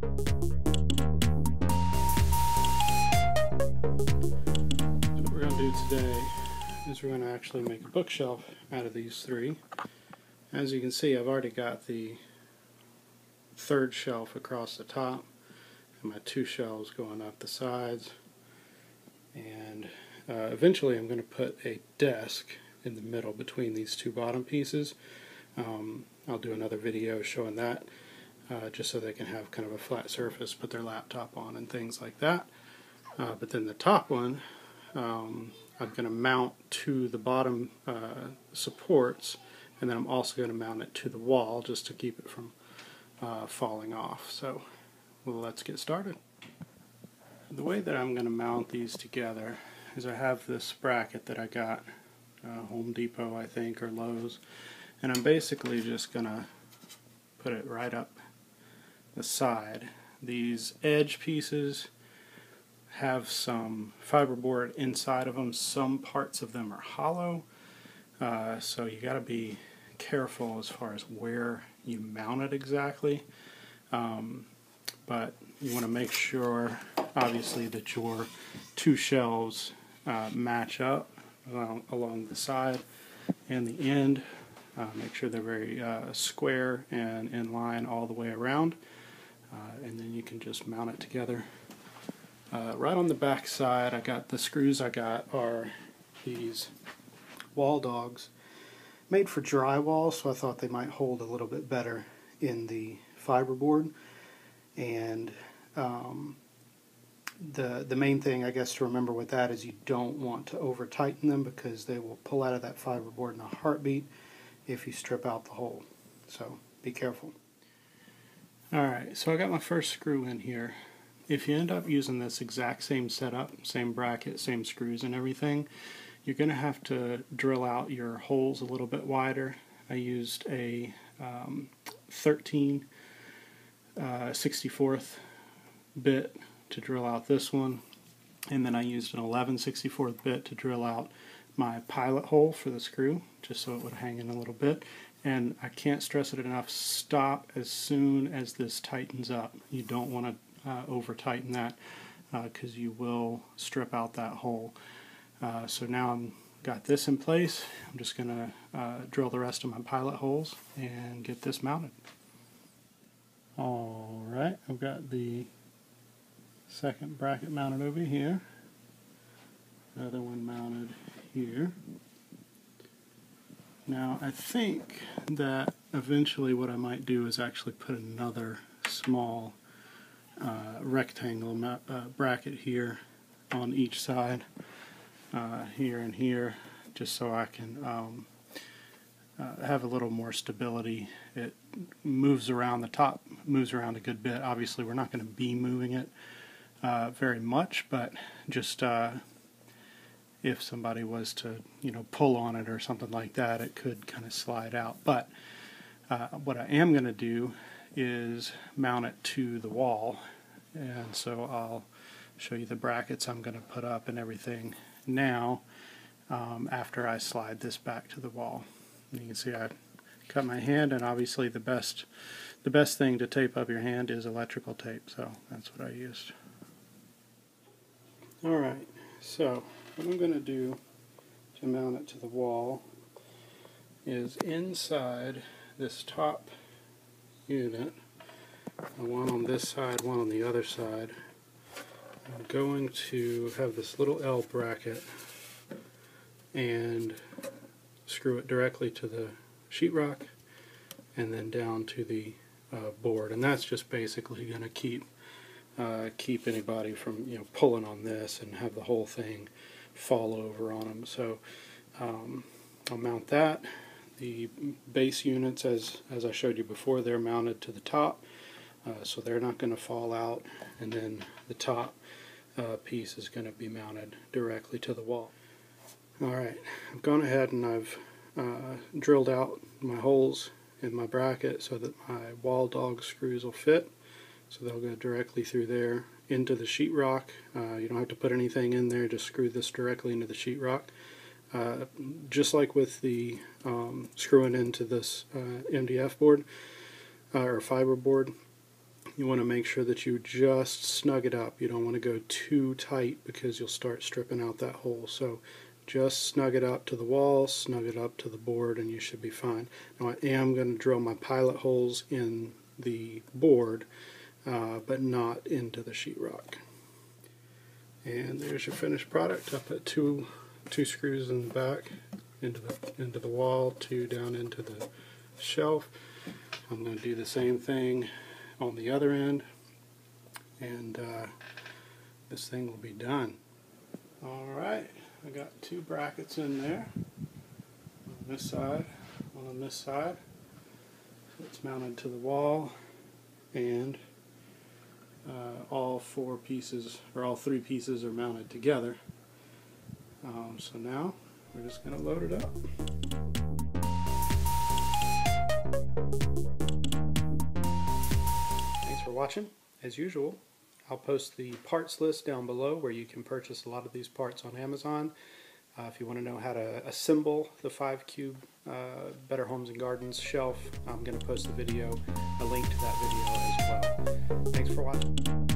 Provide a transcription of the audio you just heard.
What we're going to do today is we're going to actually make a bookshelf out of these three. As you can see, I've already got the third shelf across the top and my two shelves going up the sides, and eventually I'm going to put a desk in the middle between these two bottom pieces. I'll do another video showing that, just so they can have kind of a flat surface, put their laptop on and things like that. But then the top one, I'm going to mount to the bottom supports, and then I'm also going to mount it to the wall just to keep it from falling off. So let's get started. The way that I'm going to mount these together is I have this bracket that I got Home Depot, I think, or Lowe's, and I'm basically just going to put it right up the side. These edge pieces have some fiberboard inside of them. Some parts of them are hollow, so you got to be careful as far as where you mount it exactly. But you want to make sure, obviously, that your two shelves match up along the side and the end. Make sure they're very square and in line all the way around, and then you can just mount it together. Right on the back side, I got the screws I got are these wall dogs made for drywall, so I thought they might hold a little bit better in the fiberboard. And the main thing, I guess, to remember with that is you don't want to over tighten them, because they will pull out of that fiberboard in a heartbeat if you strip out the hole. So be careful. Alright, so I got my first screw in here. If you end up using this exact same setup, same bracket, same screws and everything, you're going to have to drill out your holes a little bit wider. I used a 13 64th bit to drill out this one, and then I used an 11 64th bit to drill out my pilot hole for the screw, just so it would hang in a little bit. And I can't stress it enough, stop as soon as this tightens up. You don't want to over tighten that, because you will strip out that hole. So now I've got this in place. I'm just going to drill the rest of my pilot holes and get this mounted. Alright, I've got the second bracket mounted over here, another one mounted here. Now I think that eventually what I might do is actually put another small rectangle bracket here on each side, here and here, just so I can have a little more stability. It moves around, the top moves around a good bit. Obviously we're not going to be moving it very much, but just if somebody was to, pull on it or something like that, it could kind of slide out. But what I am going to do is mount it to the wall, and so I'll show you the brackets I'm going to put up and everything now, after I slide this back to the wall. And you can see I cut my hand, and obviously the best thing to tape up your hand is electrical tape, so that's what I used. Alright, so what I'm going to do to mount it to the wall is inside this top unit, one on this side, one on the other side, I'm going to have this little L bracket and screw it directly to the sheetrock and then down to the board, and that's just basically going to keep anybody from pulling on this and have the whole thing fall over on them. So I'll mount that. The base units, as I showed you before, they're mounted to the top, so they're not going to fall out, and then the top piece is going to be mounted directly to the wall. Alright, I've gone ahead and I've drilled out my holes in my bracket so that my wall dog screws will fit. So they'll go directly through there into the sheetrock. You don't have to put anything in there, just screw this directly into the sheetrock. Just like with the screwing into this MDF board or fiber board, you want to make sure that you just snug it up. You don't want to go too tight because you'll start stripping out that hole. So just snug it up to the wall, snug it up to the board, and you should be fine. Now I am going to drill my pilot holes in the board, but not into the sheetrock. And there's your finished product. I put two screws in the back into the wall, 2 down into the shelf. I'm going to do the same thing on the other end, and this thing will be done. Alright, I got 2 brackets in there, on this side, one on this side. So it's mounted to the wall, and all 4 pieces, or all 3 pieces are mounted together. So now we're just going to load it up. Thanks for watching. As usual, I'll post the parts list down below where you can purchase a lot of these parts on Amazon. If you want to know how to assemble the 5-cube Better Homes and Gardens shelf, I'm going to post a link to that video as well. Thanks for watching.